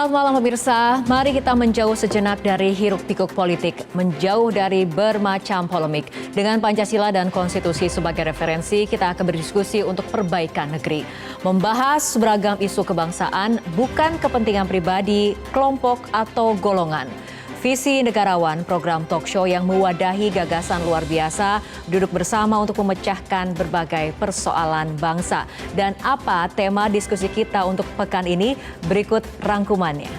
Selamat malam pemirsa, mari kita menjauh sejenak dari hiruk-pikuk politik, menjauh dari bermacam polemik. Dengan Pancasila dan Konstitusi sebagai referensi, kita akan berdiskusi untuk perbaikan negeri. Membahas beragam isu kebangsaan, bukan kepentingan pribadi, kelompok, atau golongan. Visi Negarawan, program talk show yang mewadahi gagasan luar biasa, duduk bersama untuk memecahkan berbagai persoalan bangsa. Dan apa tema diskusi kita untuk pekan ini? Berikut rangkumannya.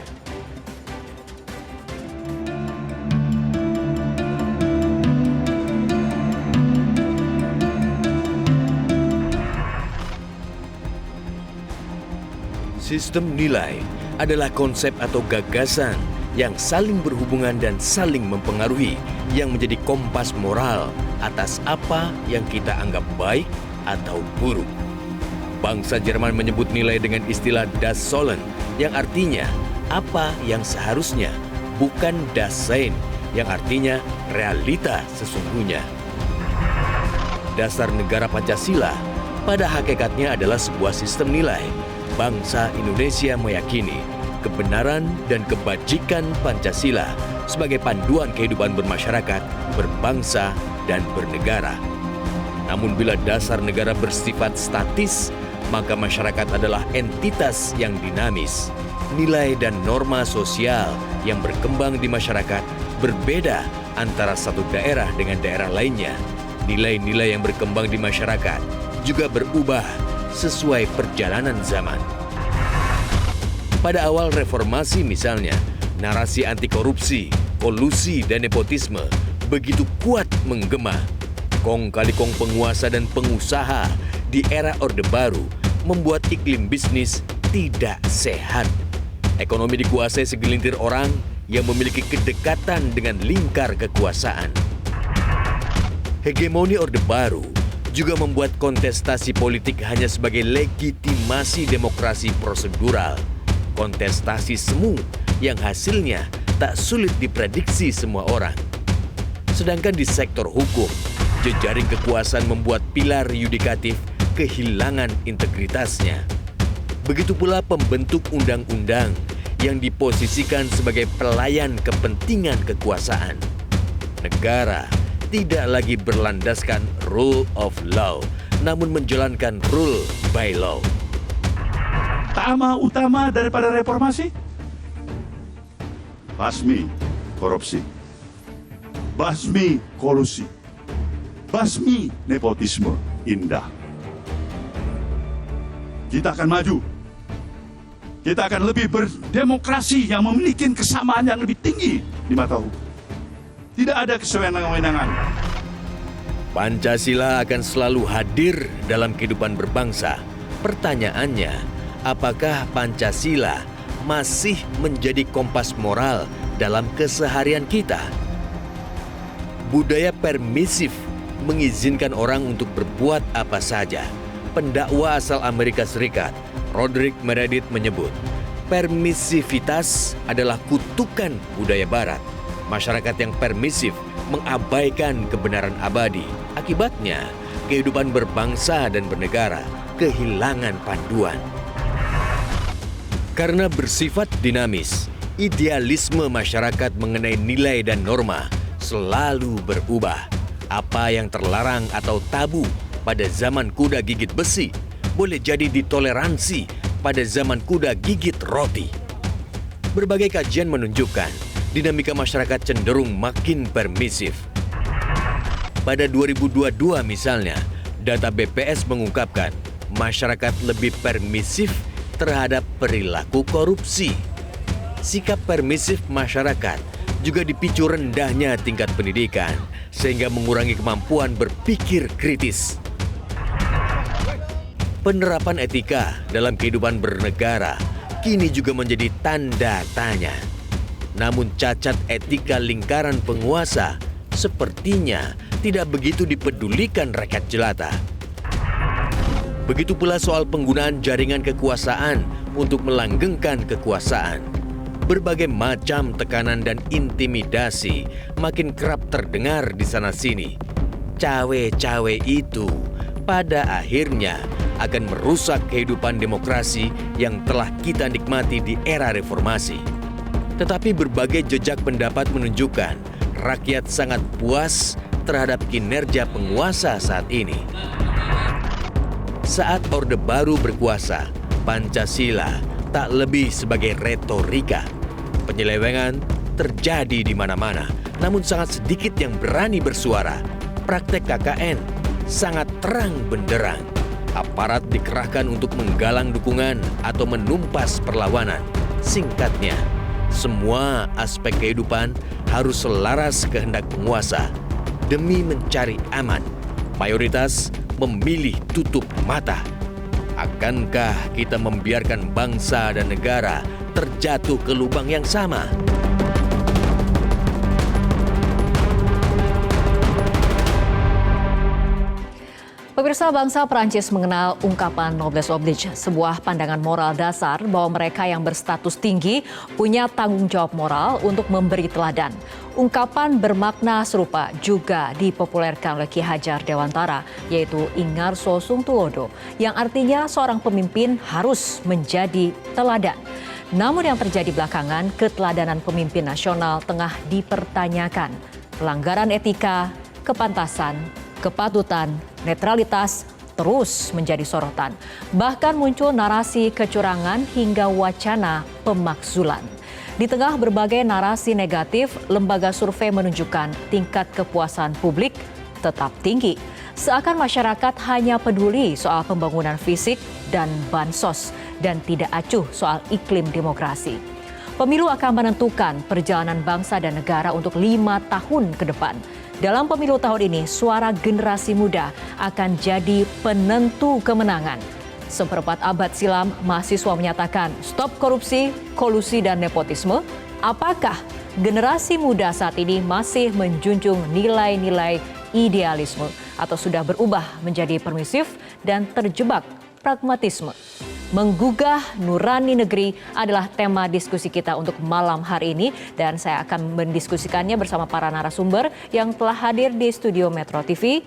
Sistem nilai adalah konsep atau gagasan yang saling berhubungan dan saling mempengaruhi, yang menjadi kompas moral atas apa yang kita anggap baik atau buruk. Bangsa Jerman menyebut nilai dengan istilah Das Sollen, yang artinya apa yang seharusnya, bukan Das Sein, yang artinya realita sesungguhnya. Dasar negara Pancasila pada hakikatnya adalah sebuah sistem nilai. Bangsa Indonesia meyakini kebenaran dan kebajikan Pancasila sebagai panduan kehidupan bermasyarakat, berbangsa, dan bernegara. Namun bila dasar negara bersifat statis, maka masyarakat adalah entitas yang dinamis. Nilai dan norma sosial yang berkembang di masyarakat berbeda antara satu daerah dengan daerah lainnya. Nilai-nilai yang berkembang di masyarakat juga berubah sesuai perjalanan zaman. Pada awal reformasi misalnya, narasi anti korupsi, kolusi, dan nepotisme begitu kuat menggema. Kong kali kong penguasa dan pengusaha di era Orde Baru membuat iklim bisnis tidak sehat. Ekonomi dikuasai segelintir orang yang memiliki kedekatan dengan lingkar kekuasaan. Hegemoni Orde Baru juga membuat kontestasi politik hanya sebagai legitimasi demokrasi prosedural. Kontestasi semu yang hasilnya tak sulit diprediksi semua orang. Sedangkan di sektor hukum, jejaring kekuasaan membuat pilar yudikatif kehilangan integritasnya. Begitu pula pembentuk undang-undang yang diposisikan sebagai pelayan kepentingan kekuasaan. Negara tidak lagi berlandaskan rule of law, namun menjalankan rule by law. Tema utama daripada reformasi, basmi korupsi, basmi kolusi, basmi nepotisme. Indah. Kita akan maju. Kita akan lebih berdemokrasi yang memiliki kesamaan yang lebih tinggi di mata hukum. Tidak ada kesewenang-wenangan. Pancasila akan selalu hadir dalam kehidupan berbangsa. Pertanyaannya, apakah Pancasila masih menjadi kompas moral dalam keseharian kita? Budaya permisif mengizinkan orang untuk berbuat apa saja. Pendakwa asal Amerika Serikat, Roderick Meredith menyebut, permisivitas adalah kutukan budaya Barat. Masyarakat yang permisif mengabaikan kebenaran abadi. Akibatnya, kehidupan berbangsa dan bernegara kehilangan panduan. Karena bersifat dinamis, idealisme masyarakat mengenai nilai dan norma selalu berubah. Apa yang terlarang atau tabu pada zaman kuda gigit besi boleh jadi ditoleransi pada zaman kuda gigit roti. Berbagai kajian menunjukkan dinamika masyarakat cenderung makin permisif. Pada 2022 misalnya, data BPS mengungkapkan masyarakat lebih permisif terhadap perilaku korupsi. Sikap permisif masyarakat juga dipicu rendahnya tingkat pendidikan, sehingga mengurangi kemampuan berpikir kritis. Penerapan etika dalam kehidupan bernegara kini juga menjadi tanda tanya. Namun cacat etika lingkaran penguasa sepertinya tidak begitu dipedulikan rakyat jelata. Begitu pula soal penggunaan jaringan kekuasaan untuk melanggengkan kekuasaan. Berbagai macam tekanan dan intimidasi makin kerap terdengar di sana-sini. Cawe-cawe itu pada akhirnya akan merusak kehidupan demokrasi yang telah kita nikmati di era reformasi. Tetapi berbagai jejak pendapat menunjukkan rakyat sangat puas terhadap kinerja penguasa saat ini. Saat Orde Baru berkuasa, Pancasila tak lebih sebagai retorika. Penyelewengan terjadi di mana-mana, namun sangat sedikit yang berani bersuara. Praktek KKN sangat terang benderang. Aparat dikerahkan untuk menggalang dukungan atau menumpas perlawanan. Singkatnya, semua aspek kehidupan harus selaras kehendak penguasa. Demi mencari aman, mayoritas memilih tutup mata. Akankah kita membiarkan bangsa dan negara terjatuh ke lubang yang sama? Pemirsa, bangsa Perancis mengenal ungkapan noblesse oblige, sebuah pandangan moral dasar bahwa mereka yang berstatus tinggi punya tanggung jawab moral untuk memberi teladan. Ungkapan bermakna serupa juga dipopulerkan oleh Ki Hajar Dewantara, yaitu Ingarso Sungtulodo, yang artinya seorang pemimpin harus menjadi teladan. Namun yang terjadi belakangan, keteladanan pemimpin nasional tengah dipertanyakan. Pelanggaran etika, kepantasan, kepatutan, netralitas terus menjadi sorotan. Bahkan muncul narasi kecurangan hingga wacana pemakzulan. Di tengah berbagai narasi negatif, lembaga survei menunjukkan tingkat kepuasan publik tetap tinggi. Seakan masyarakat hanya peduli soal pembangunan fisik dan bansos dan tidak acuh soal iklim demokrasi. Pemilu akan menentukan perjalanan bangsa dan negara untuk 5 tahun ke depan. Dalam pemilu tahun ini, suara generasi muda akan jadi penentu kemenangan. Seperempat abad silam, mahasiswa menyatakan stop korupsi, kolusi, dan nepotisme. Apakah generasi muda saat ini masih menjunjung nilai-nilai idealisme atau sudah berubah menjadi permisif dan terjebak pragmatisme? Menggugah nurani negeri adalah tema diskusi kita untuk malam hari ini, dan saya akan mendiskusikannya bersama para narasumber yang telah hadir di studio Metro TV.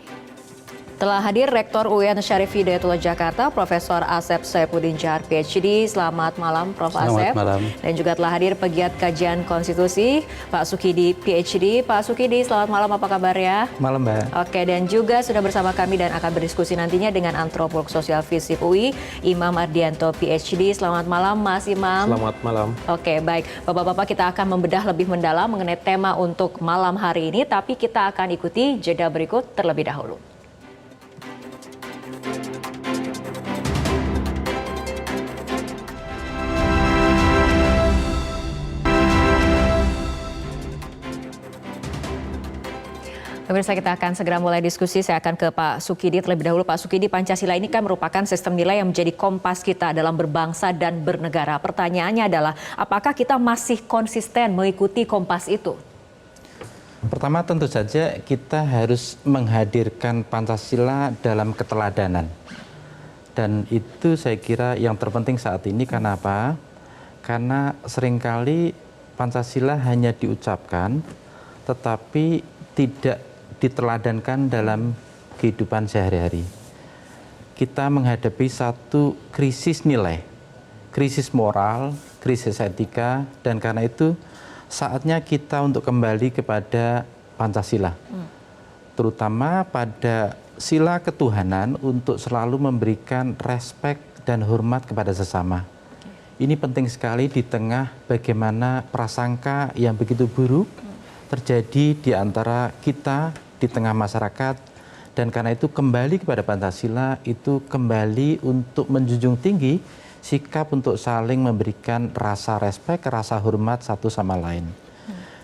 Telah hadir Rektor UIN Syarif Hidayatullah Jakarta, Profesor Asep Saifuddin Johar, PhD. Selamat malam, Prof. Asep. Selamat malam. Dan juga telah hadir pegiat kajian konstitusi, Pak Sukidi, PhD. Pak Sukidi, selamat malam, apa kabar ya? Malam, Mbak. Oke, dan juga sudah bersama kami dan akan berdiskusi nantinya dengan antropolog sosial FISIP UI, Imam Ardianto, PhD. Selamat malam, Mas Imam. Selamat malam. Oke, baik. Bapak-bapak, kita akan membedah lebih mendalam mengenai tema untuk malam hari ini, tapi kita akan ikuti jeda berikut terlebih dahulu. Pemirsa, kita akan segera mulai diskusi. Saya akan ke Pak Sukidi terlebih dahulu. Pak Sukidi, Pancasila ini kan merupakan sistem nilai yang menjadi kompas kita dalam berbangsa dan bernegara. Pertanyaannya adalah, apakah kita masih konsisten mengikuti kompas itu? Pertama, tentu saja kita harus menghadirkan Pancasila dalam keteladanan. Dan itu saya kira yang terpenting saat ini. Karena apa? Karena seringkali Pancasila hanya diucapkan, tetapi tidak diteladankan dalam kehidupan sehari-hari. Kita menghadapi satu krisis nilai, krisis moral, krisis etika, dan karena itu saatnya kita untuk kembali kepada Pancasila. Terutama pada sila ketuhanan untuk selalu memberikan respek dan hormat kepada sesama. Ini penting sekali di tengah bagaimana prasangka yang begitu buruk terjadi di antara kita, di tengah masyarakat, dan karena itu kembali kepada Pancasila itu kembali untuk menjunjung tinggi sikap untuk saling memberikan rasa respek, rasa hormat satu sama lain.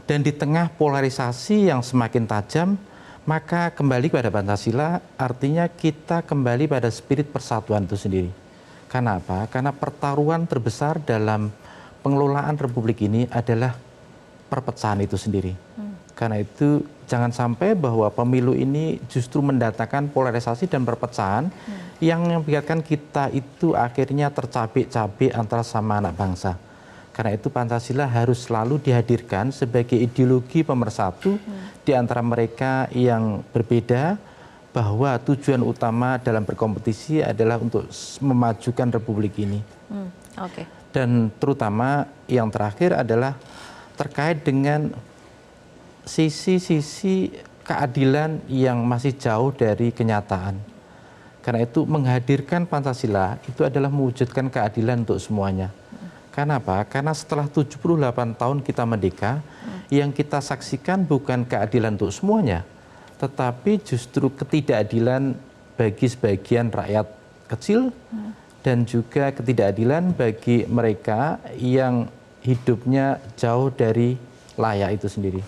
Dan di tengah polarisasi yang semakin tajam, maka kembali kepada Pancasila artinya kita kembali pada spirit persatuan itu sendiri. Karena apa? Karena pertaruhan terbesar dalam pengelolaan Republik ini adalah perpecahan itu sendiri. Karena itu jangan sampai bahwa pemilu ini justru mendatangkan polarisasi dan perpecahan yang membiarkan kita itu akhirnya tercabik-cabik antara sama anak bangsa. Karena itu Pancasila harus selalu dihadirkan sebagai ideologi pemersatu di antara mereka yang berbeda, bahwa tujuan utama dalam berkompetisi adalah untuk memajukan republik ini. Oke. Dan terutama yang terakhir adalah terkait dengan sisi-sisi keadilan yang masih jauh dari kenyataan. Karena itu menghadirkan Pancasila itu adalah mewujudkan keadilan untuk semuanya. Kenapa? Karena setelah 78 tahun kita merdeka, yang kita saksikan bukan keadilan untuk semuanya, tetapi justru ketidakadilan bagi sebagian rakyat kecil dan juga ketidakadilan bagi mereka yang hidupnya jauh dari layak itu sendiri.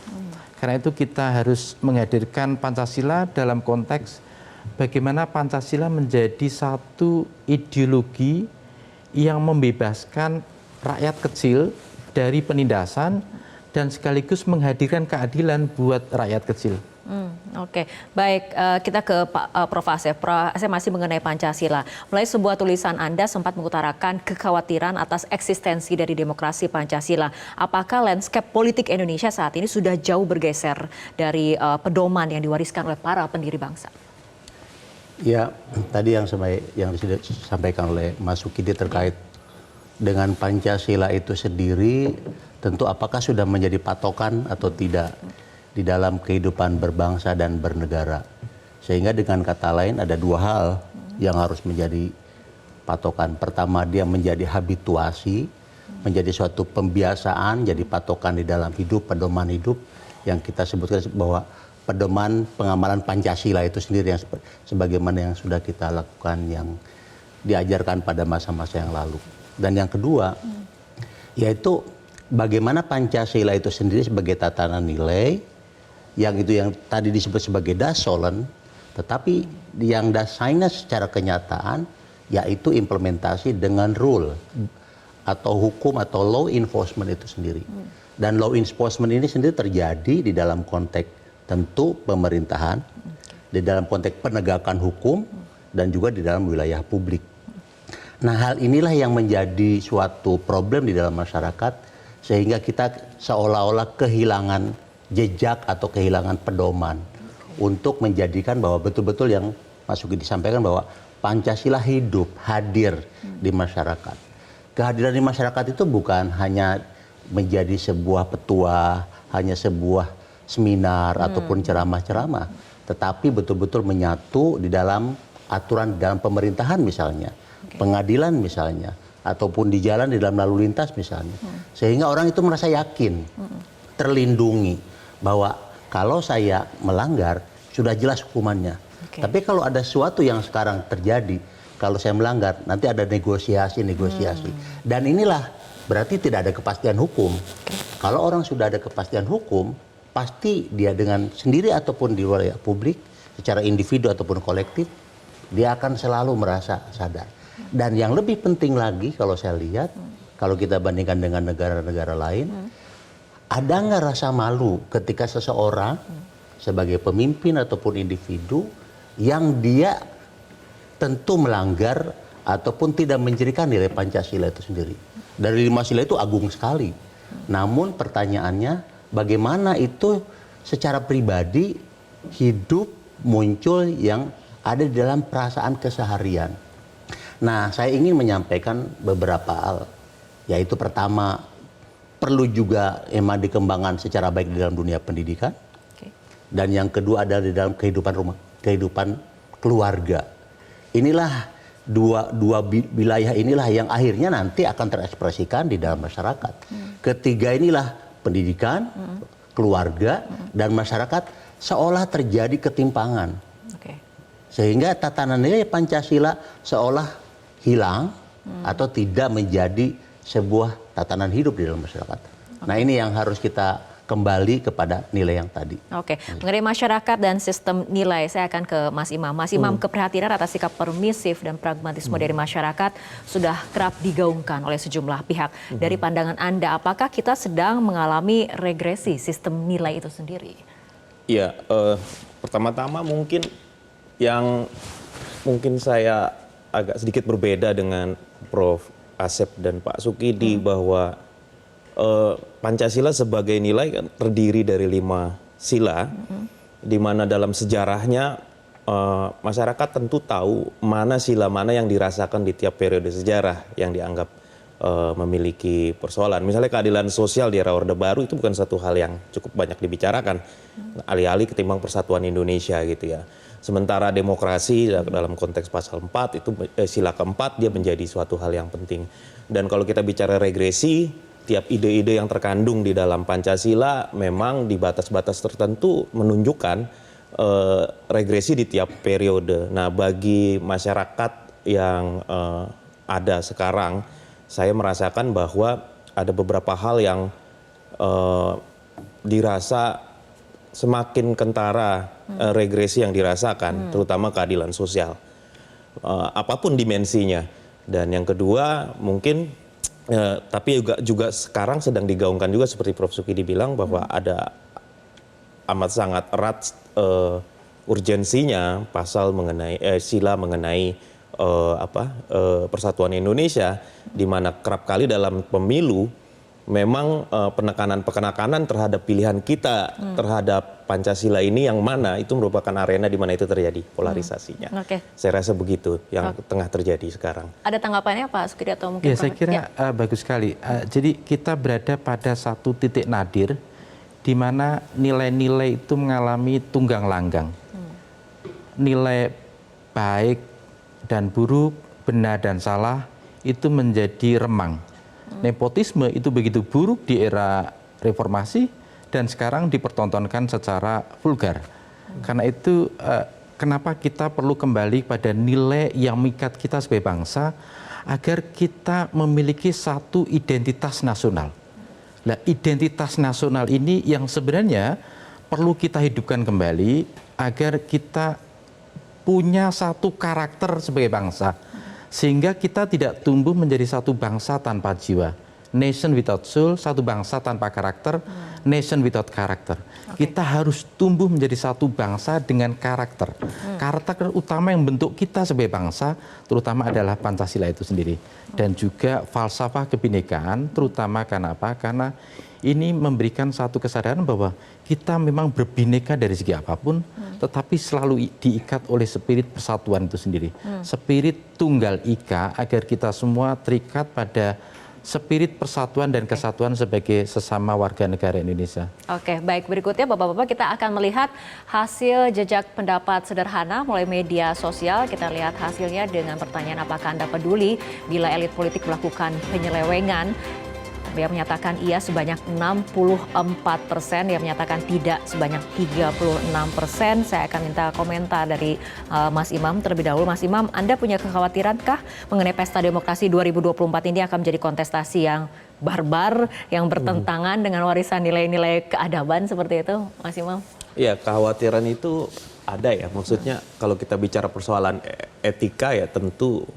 Karena itu kita harus menghadirkan Pancasila dalam konteks bagaimana Pancasila menjadi satu ideologi yang membebaskan rakyat kecil dari penindasan dan sekaligus menghadirkan keadilan buat rakyat kecil. Oke, baik, kita ke Prof. Asep. Prof. Asep, masih mengenai Pancasila. Mulai sebuah tulisan Anda sempat mengutarakan kekhawatiran atas eksistensi dari demokrasi Pancasila. Apakah landscape politik Indonesia saat ini sudah jauh bergeser dari pedoman yang diwariskan oleh para pendiri bangsa? Ya, tadi yang disampaikan oleh Mas Sukidi terkait dengan Pancasila itu sendiri, tentu apakah sudah menjadi patokan atau tidak di dalam kehidupan berbangsa dan bernegara. Sehingga dengan kata lain ada dua hal yang harus menjadi patokan. Pertama, dia menjadi habituasi, menjadi suatu pembiasaan, jadi patokan di dalam hidup, pedoman hidup yang kita sebutkan bahwa pedoman pengamalan Pancasila itu sendiri yang sebagaimana yang sudah kita lakukan, yang diajarkan pada masa-masa yang lalu. Dan yang kedua, yaitu bagaimana Pancasila itu sendiri sebagai tatanan nilai, yang itu yang tadi disebut sebagai dasolen, tetapi yang dasarnya secara kenyataan, yaitu implementasi dengan rule atau hukum atau law enforcement itu sendiri. Dan law enforcement ini sendiri terjadi di dalam konteks tentu pemerintahan, di dalam konteks penegakan hukum, dan juga di dalam wilayah publik. Nah, hal inilah yang menjadi suatu problem di dalam masyarakat, sehingga kita seolah-olah kehilangan jejak atau kehilangan pedoman untuk menjadikan bahwa betul-betul yang Mas Sukidi disampaikan bahwa Pancasila hidup, hadir di masyarakat. Kehadiran di masyarakat itu bukan hanya menjadi sebuah petua, hanya sebuah seminar ataupun ceramah-ceramah, tetapi betul-betul menyatu di dalam aturan di dalam pemerintahan misalnya, pengadilan misalnya, ataupun di jalan di dalam lalu lintas misalnya. Sehingga orang itu merasa yakin, terlindungi bahwa kalau saya melanggar sudah jelas hukumannya. Tapi kalau ada sesuatu yang sekarang terjadi, kalau saya melanggar nanti ada negosiasi. Dan inilah berarti tidak ada kepastian hukum. Kalau orang sudah ada kepastian hukum, pasti dia dengan sendiri ataupun di wilayah publik, secara individu ataupun kolektif, dia akan selalu merasa sadar. Dan yang lebih penting lagi kalau saya lihat, kalau kita bandingkan dengan negara-negara lain, ada nggak rasa malu ketika seseorang sebagai pemimpin ataupun individu yang dia tentu melanggar ataupun tidak menjadikan nilai Pancasila itu sendiri. Dari 5 sila itu agung sekali. Namun pertanyaannya, bagaimana itu secara pribadi hidup muncul yang ada di dalam perasaan keseharian. Nah, saya ingin menyampaikan beberapa hal. Yaitu pertama, perlu juga emang dikembangkan secara baik di dalam dunia pendidikan. Dan yang kedua adalah di dalam kehidupan keluarga. Inilah dua wilayah inilah yang akhirnya nanti akan terekspresikan di dalam masyarakat. Ketiga inilah pendidikan, keluarga, dan masyarakat seolah terjadi ketimpangan. Sehingga tatanan nilai Pancasila seolah hilang atau tidak menjadi sebuah tatanan hidup di dalam masyarakat. Nah, ini yang harus kita kembali kepada nilai yang tadi. Oke, mengenai masyarakat dan sistem nilai, saya akan ke Mas Imam. Mas Imam, keprihatinan atas sikap permisif dan pragmatisme dari masyarakat sudah kerap digaungkan oleh sejumlah pihak. Dari pandangan Anda, apakah kita sedang mengalami regresi sistem nilai itu sendiri? Iya, pertama-tama mungkin yang saya agak sedikit berbeda dengan Prof. Asep dan Pak Sukidi bahwa Pancasila sebagai nilai kan terdiri dari 5 sila, di mana dalam sejarahnya masyarakat tentu tahu mana sila mana yang dirasakan di tiap periode sejarah yang dianggap memiliki persoalan. Misalnya keadilan sosial di era Orde Baru itu bukan satu hal yang cukup banyak dibicarakan, alih-alih ketimbang persatuan Indonesia gitu ya. Sementara demokrasi dalam konteks pasal 4 itu sila keempat dia menjadi suatu hal yang penting. Dan kalau kita bicara regresi, tiap ide-ide yang terkandung di dalam Pancasila memang di batas-batas tertentu menunjukkan regresi di tiap periode. Nah, bagi masyarakat yang ada sekarang, saya merasakan bahwa ada beberapa hal yang dirasa semakin kentara regresi yang dirasakan, terutama keadilan sosial, apapun dimensinya. Dan yang kedua mungkin, tapi juga sekarang sedang digaungkan juga seperti Prof. Sukidi bilang bahwa ada amat sangat erat urgensinya pasal mengenai sila mengenai persatuan Indonesia, di mana kerap kali dalam pemilu memang penekanan terhadap pilihan kita terhadap Pancasila ini yang mana itu merupakan arena di mana itu terjadi polarisasinya. Saya rasa begitu yang tengah terjadi sekarang. Ada tanggapannya Pak Sukidi atau mungkin? Ya, saya kira bagus sekali. Jadi kita berada pada satu titik nadir di mana nilai-nilai itu mengalami tunggang langgang. Nilai baik dan buruk, benar dan salah itu menjadi remang. Nepotisme itu begitu buruk di era reformasi dan sekarang dipertontonkan secara vulgar. Karena itu kenapa kita perlu kembali pada nilai yang mengikat kita sebagai bangsa agar kita memiliki satu identitas nasional. Nah, identitas nasional ini yang sebenarnya perlu kita hidupkan kembali agar kita punya satu karakter sebagai bangsa. Sehingga kita tidak tumbuh menjadi satu bangsa tanpa jiwa. Nation without soul, satu bangsa tanpa karakter, nation without karakter. Kita harus tumbuh menjadi satu bangsa dengan karakter. Karakter utama yang bentuk kita sebagai bangsa, terutama adalah Pancasila itu sendiri. Dan juga falsafah kebinekaan, terutama karena apa? Karena ini memberikan satu kesadaran bahwa kita memang berbineka dari segi apapun, tetapi selalu diikat oleh spirit persatuan itu sendiri. Spirit tunggal ika, agar kita semua terikat pada spirit persatuan dan kesatuan sebagai sesama warga negara Indonesia. Oke, baik. Berikutnya Bapak-Bapak kita akan melihat hasil jejak pendapat sederhana mulai media sosial. Kita lihat hasilnya dengan pertanyaan apakah Anda peduli bila elit politik melakukan penyelewengan. Yang menyatakan iya sebanyak 64%, yang menyatakan tidak sebanyak 36%. Saya akan minta komentar dari Mas Imam terlebih dahulu. Mas Imam, Anda punya kekhawatirankah mengenai pesta demokrasi 2024 ini akan menjadi kontestasi yang barbar, yang bertentangan dengan warisan nilai-nilai keadaban seperti itu, Mas Imam? Iya, kekhawatiran itu ada ya. Maksudnya kalau kita bicara persoalan etika ya tentu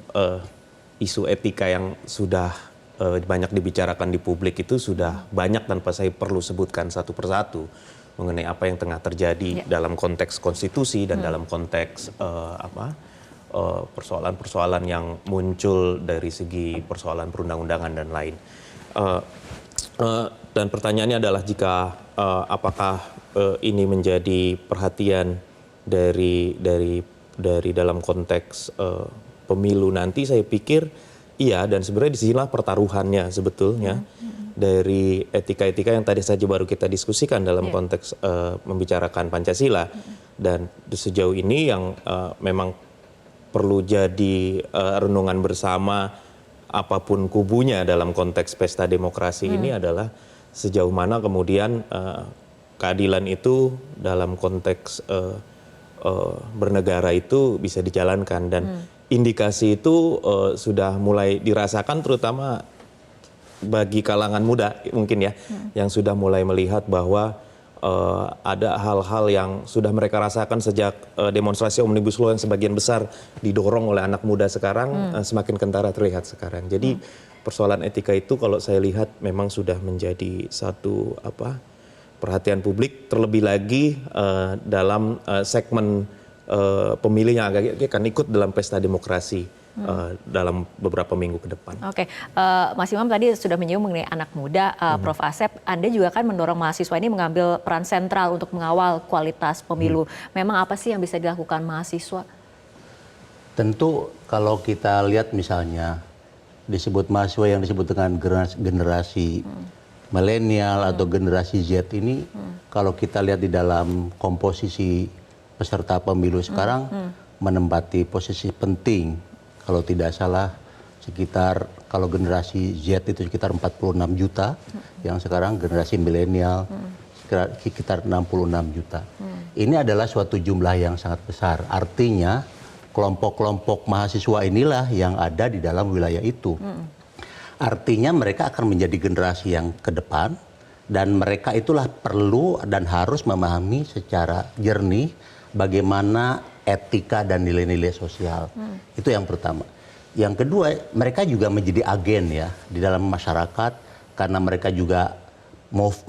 isu etika yang sudah banyak dibicarakan di publik itu sudah banyak tanpa saya perlu sebutkan satu persatu mengenai apa yang tengah terjadi dalam konteks konstitusi dan dalam konteks persoalan-persoalan yang muncul dari segi persoalan perundang-undangan dan lain. Dan pertanyaannya adalah jika apakah ini menjadi perhatian dari dalam konteks pemilu nanti, saya pikir iya, dan sebenarnya disinilah pertaruhannya sebetulnya dari etika-etika yang tadi saja baru kita diskusikan dalam konteks membicarakan Pancasila. Dan sejauh ini yang memang perlu jadi renungan bersama apapun kubunya dalam konteks pesta demokrasi ini adalah sejauh mana kemudian keadilan itu dalam konteks bernegara itu bisa dijalankan. Dan indikasi itu sudah mulai dirasakan terutama bagi kalangan muda mungkin ya, yang sudah mulai melihat bahwa ada hal-hal yang sudah mereka rasakan sejak demonstrasi Omnibus Law yang sebagian besar didorong oleh anak muda sekarang semakin kentara terlihat sekarang. Jadi persoalan etika itu kalau saya lihat memang sudah menjadi satu perhatian publik, terlebih lagi dalam segmen pemilih yang akan ikut dalam pesta demokrasi dalam beberapa minggu ke depan. Oke, Mas Imam tadi sudah menyinggung mengenai anak muda, Prof. Asep, Anda juga kan mendorong mahasiswa ini mengambil peran sentral untuk mengawal kualitas pemilu. Memang apa sih yang bisa dilakukan mahasiswa? Tentu kalau kita lihat misalnya disebut mahasiswa yang disebut dengan generasi milenial atau generasi Z ini, kalau kita lihat di dalam komposisi peserta pemilu sekarang menempati posisi penting. Kalau tidak salah sekitar, kalau generasi Z itu sekitar 46 juta, yang sekarang generasi milenial sekitar 66 juta. Ini adalah suatu jumlah yang sangat besar. Artinya kelompok-kelompok mahasiswa inilah yang ada di dalam wilayah itu. Artinya mereka akan menjadi generasi yang ke depan, dan mereka itulah perlu dan harus memahami secara jernih bagaimana etika dan nilai-nilai sosial. Itu yang pertama. Yang kedua, mereka juga menjadi agen ya di dalam masyarakat, karena mereka juga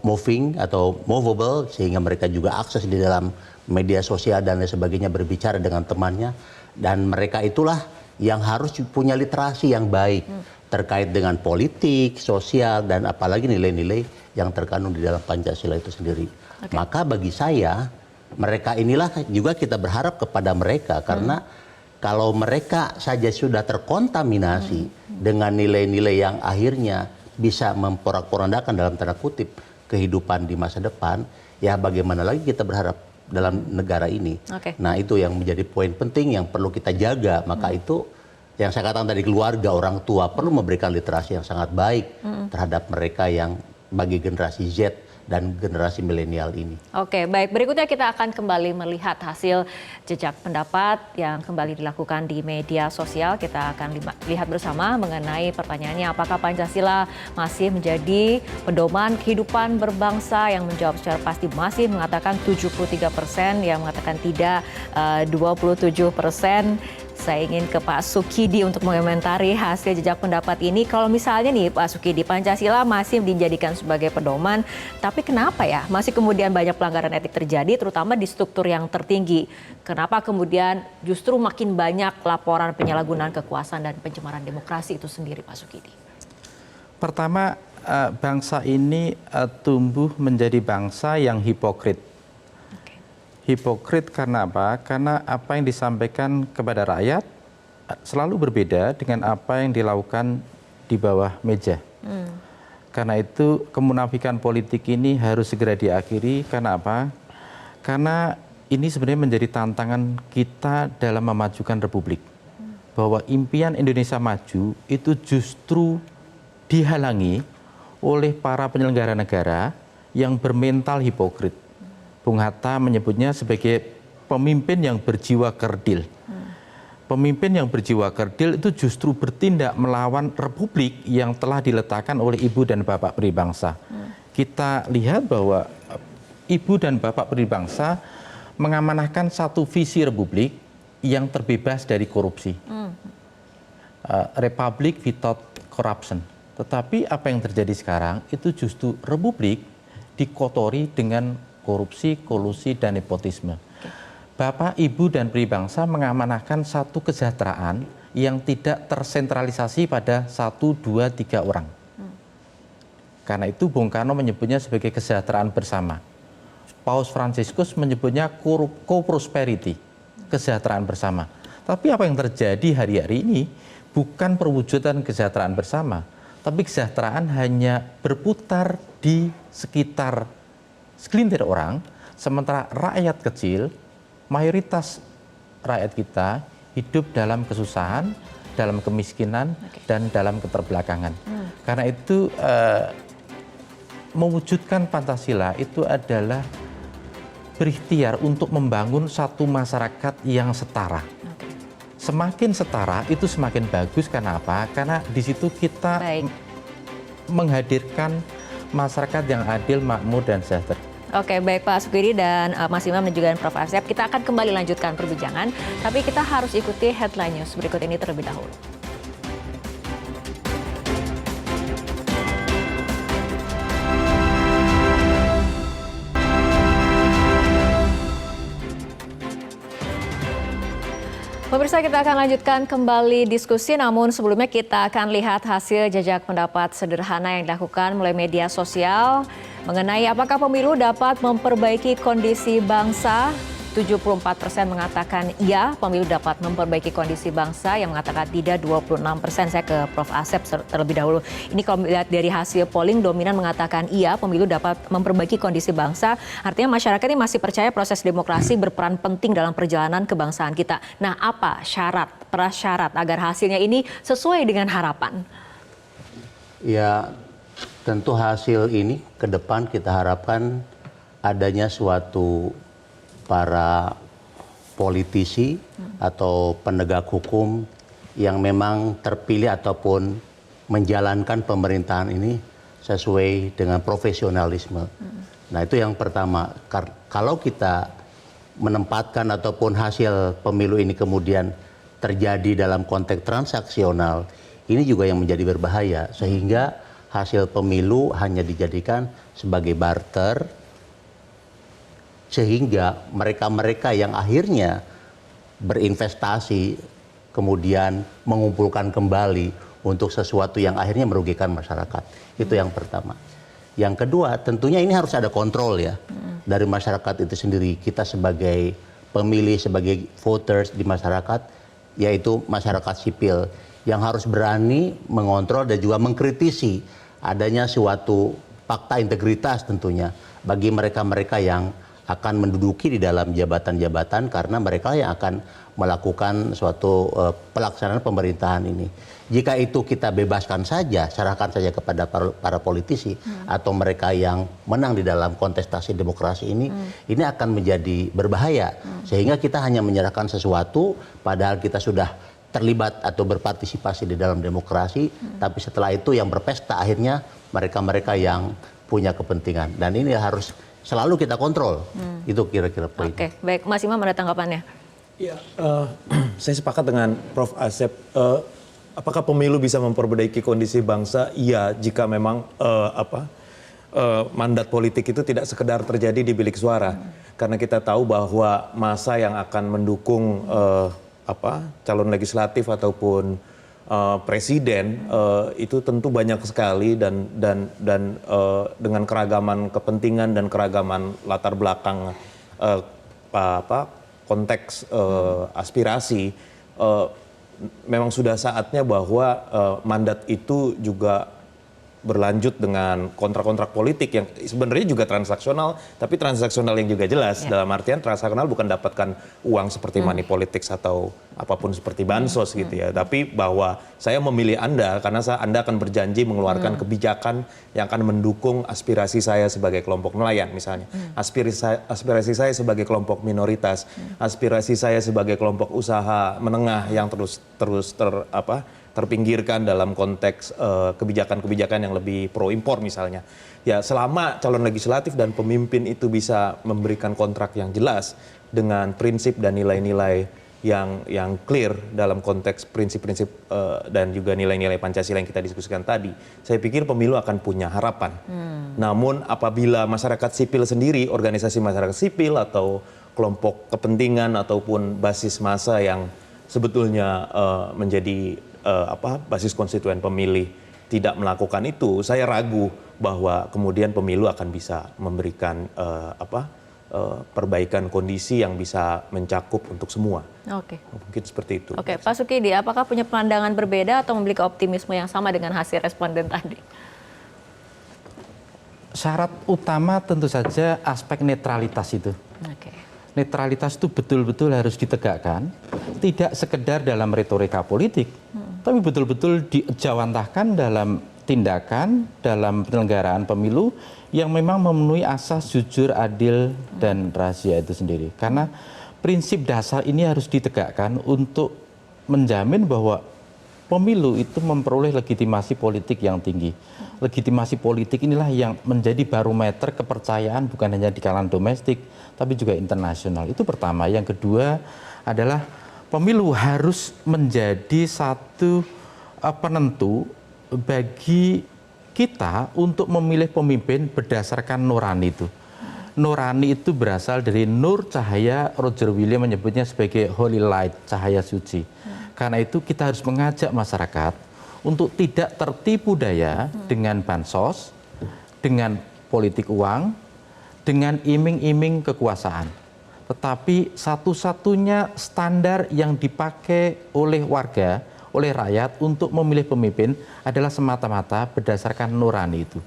moving atau movable, sehingga mereka juga akses di dalam media sosial dan lain sebagainya, berbicara dengan temannya, dan mereka itulah yang harus punya literasi yang baik terkait dengan politik, sosial, dan apalagi nilai-nilai yang terkandung di dalam Pancasila itu sendiri. Maka bagi saya, mereka inilah juga kita berharap kepada mereka, karena kalau mereka saja sudah terkontaminasi dengan nilai-nilai yang akhirnya bisa memporak-porandakan dalam tanda kutip kehidupan di masa depan, ya bagaimana lagi kita berharap dalam negara ini. Nah itu yang menjadi poin penting yang perlu kita jaga. Maka itu yang saya katakan tadi, keluarga, orang tua perlu memberikan literasi yang sangat baik terhadap mereka yang bagi generasi Z dan generasi milenial ini. Oke, baik. Berikutnya kita akan kembali melihat hasil jejak pendapat yang kembali dilakukan di media sosial. Kita akan lihat bersama mengenai pertanyaannya, apakah Pancasila masih menjadi pedoman kehidupan berbangsa? Yang menjawab secara pasti masih mengatakan 73%, yang mengatakan tidak 27%. Saya ingin ke Pak Sukidi untuk mengomentari hasil jejak pendapat ini. Kalau misalnya nih Pak Sukidi, Pancasila masih dijadikan sebagai pedoman, tapi kenapa ya masih kemudian banyak pelanggaran etik terjadi, terutama di struktur yang tertinggi? Kenapa kemudian justru makin banyak laporan penyalahgunaan kekuasaan dan pencemaran demokrasi itu sendiri, Pak Sukidi? Pertama, bangsa ini tumbuh menjadi bangsa yang hipokrit. Hipokrit karena apa? Karena apa yang disampaikan kepada rakyat selalu berbeda dengan apa yang dilakukan di bawah meja. Karena itu kemunafikan politik ini harus segera diakhiri. Karena apa? Karena ini sebenarnya menjadi tantangan kita dalam memajukan republik. Bahwa impian Indonesia maju itu justru dihalangi oleh para penyelenggara negara yang bermental hipokrit. Bung Hatta menyebutnya sebagai pemimpin yang berjiwa kerdil. Pemimpin yang berjiwa kerdil itu justru bertindak melawan republik yang telah diletakkan oleh ibu dan bapak peribangsa. Kita lihat bahwa ibu dan bapak peribangsa mengamanahkan satu visi republik yang terbebas dari korupsi. Republic without corruption. Tetapi apa yang terjadi sekarang itu justru republik dikotori dengan korupsi, kolusi, dan nepotisme. Bapak, Ibu, dan peribangsa mengamanahkan satu kesejahteraan yang tidak tersentralisasi pada 1, 2, 3 orang. Karena itu Bung Karno menyebutnya sebagai kesejahteraan bersama. Paus Fransiskus menyebutnya co-prosperity, kesejahteraan bersama. Tapi apa yang terjadi hari-hari ini bukan perwujudan kesejahteraan bersama, tapi kesejahteraan hanya berputar di sekitar segelintir orang, sementara rakyat kecil, mayoritas rakyat kita hidup dalam kesusahan, dalam kemiskinan, dan dalam keterbelakangan. Karena itu mewujudkan Pancasila itu adalah berikhtiar untuk membangun satu masyarakat yang setara. Semakin setara itu semakin bagus. Karena apa? Karena di situ kita menghadirkan masyarakat yang adil, makmur, dan sejahtera. Oke, baik Pak Sukidi dan Mas Imam dan juga Prof. Asep. Kita akan kembali lanjutkan perbincangan, tapi kita harus ikuti headline news berikut ini terlebih dahulu. Pemirsa, kita akan lanjutkan kembali diskusi, namun sebelumnya kita akan lihat hasil jajak pendapat sederhana yang dilakukan melalui media sosial mengenai apakah pemilu dapat memperbaiki kondisi bangsa. 74% mengatakan iya, pemilu dapat memperbaiki kondisi bangsa, yang mengatakan tidak 26%. Saya ke Prof. Asep terlebih dahulu. Ini kalau melihat dari hasil polling, dominan mengatakan iya, pemilu dapat memperbaiki kondisi bangsa. Artinya masyarakat ini masih percaya proses demokrasi berperan penting dalam perjalanan kebangsaan kita. Nah, apa prasyarat agar hasilnya ini sesuai dengan harapan? Ya, tentu hasil ini ke depan kita harapkan adanya suatu para politisi atau penegak hukum yang memang terpilih ataupun menjalankan pemerintahan ini sesuai dengan profesionalisme. Nah, itu yang pertama. Kalau kita menempatkan ataupun hasil pemilu ini kemudian terjadi dalam konteks transaksional, ini juga yang menjadi berbahaya, sehingga hasil pemilu hanya dijadikan sebagai barter, sehingga mereka-mereka yang akhirnya berinvestasi kemudian mengumpulkan kembali untuk sesuatu yang akhirnya merugikan masyarakat. Itu yang pertama. Yang kedua, tentunya ini harus ada kontrol ya dari masyarakat itu sendiri. Kita sebagai pemilih, sebagai voters di masyarakat, yaitu masyarakat sipil yang harus berani mengontrol dan juga mengkritisi adanya suatu fakta integritas tentunya bagi mereka-mereka yang akan menduduki di dalam jabatan-jabatan, karena mereka yang akan melakukan suatu pelaksanaan pemerintahan ini. Jika itu kita bebaskan saja, serahkan saja kepada para politisi atau mereka yang menang di dalam kontestasi demokrasi ini akan menjadi berbahaya. Sehingga kita hanya menyerahkan sesuatu padahal kita sudah terlibat atau berpartisipasi di dalam demokrasi, tapi setelah itu yang berpesta akhirnya mereka-mereka yang punya kepentingan. Dan ini harus selalu kita kontrol. Itu kira-kira poin. Oke, baik. Mas Imam, ada tanggapannya? Ya, saya sepakat dengan Prof. Asep. Apakah pemilu bisa memperbaiki kondisi bangsa? Iya, jika memang mandat politik itu tidak sekedar terjadi di bilik suara. Karena kita tahu bahwa masa yang akan mendukung calon legislatif ataupun presiden itu tentu banyak sekali dan dengan keragaman kepentingan dan keragaman latar belakang konteks aspirasi, memang sudah saatnya bahwa mandat itu juga berlanjut dengan kontrak-kontrak politik yang sebenarnya juga transaksional, tapi transaksional yang juga jelas. Dalam artian transaksional bukan dapatkan uang seperti money politics atau apapun seperti bansos gitu ya, tapi bahwa saya memilih Anda karena Anda akan berjanji mengeluarkan kebijakan yang akan mendukung aspirasi saya sebagai kelompok nelayan misalnya, aspirasi saya sebagai kelompok minoritas, aspirasi saya sebagai kelompok usaha menengah yang terus terpinggirkan dalam konteks kebijakan-kebijakan yang lebih pro impor misalnya. Ya, selama calon legislatif dan pemimpin itu bisa memberikan kontrak yang jelas dengan prinsip dan nilai-nilai yang clear dalam konteks prinsip-prinsip dan juga nilai-nilai Pancasila yang kita diskusikan tadi, saya pikir pemilu akan punya harapan. Namun apabila masyarakat sipil sendiri, organisasi masyarakat sipil atau kelompok kepentingan ataupun basis massa yang sebetulnya menjadi basis konstituen pemilih tidak melakukan itu, saya ragu bahwa kemudian pemilu akan bisa memberikan perbaikan kondisi yang bisa mencakup untuk semua. Oke. Mungkin seperti itu. Oke, Pak Sukidi, apakah punya pandangan berbeda atau memiliki optimisme yang sama dengan hasil responden tadi? Syarat utama tentu saja aspek netralitas itu. Oke. Netralitas itu betul-betul harus ditegakkan, tidak sekedar dalam retorika politik, tapi betul-betul dijawantahkan dalam tindakan, dalam penyelenggaraan pemilu yang memang memenuhi asas jujur, adil, dan rahasia itu sendiri. Karena prinsip dasar ini harus ditegakkan untuk menjamin bahwa pemilu itu memperoleh legitimasi politik yang tinggi. Legitimasi politik inilah yang menjadi barometer kepercayaan bukan hanya di kalangan domestik, tapi juga internasional. Itu pertama. Yang kedua adalah pemilu harus menjadi satu penentu bagi kita untuk memilih pemimpin berdasarkan nurani itu. nurani itu berasal dari nur cahaya, Roger William menyebutnya sebagai holy light, cahaya suci. Karena itu kita harus mengajak masyarakat untuk tidak tertipu daya dengan bansos, dengan politik uang, dengan iming-iming kekuasaan. Tetapi satu-satunya standar yang dipakai oleh warga, oleh rakyat untuk memilih pemimpin adalah semata-mata berdasarkan nurani itu.